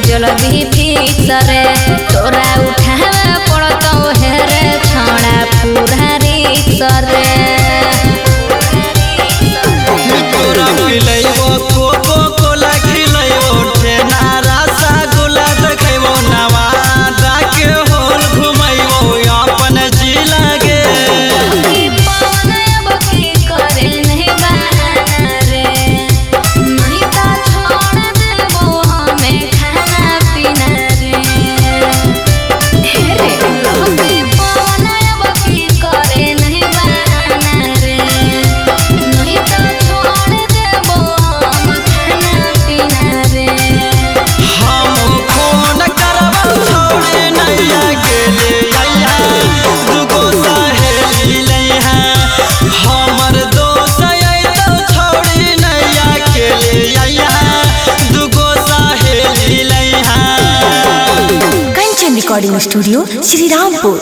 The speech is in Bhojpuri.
जल्दी भीतरे तोरा उठावे पड़तो हेरे छड़ा पूरा रीतरे तोरा पिलैबो कोको कोला खिलैबो ठेना रसगुल्ला देखैबो नवादा के होल घुमैबो अपन जिला गे पवन बकी करे नहीं बहाना रे नहीं ता छोड़ देबो हमें खाना पीना रे हेरे पवन बकी करे नहीं बहाना रे नहीं ता छोड़ देबो हम खाना पीना रे हम फोन करबो छोड़े नैया गेले आइहा दुगो सहेली लैहा हमर दोस्त अइतौ छोड़े नैया गेले आइहा दुगो सहेली लैहा। Kanchan recording studio Shrirampur.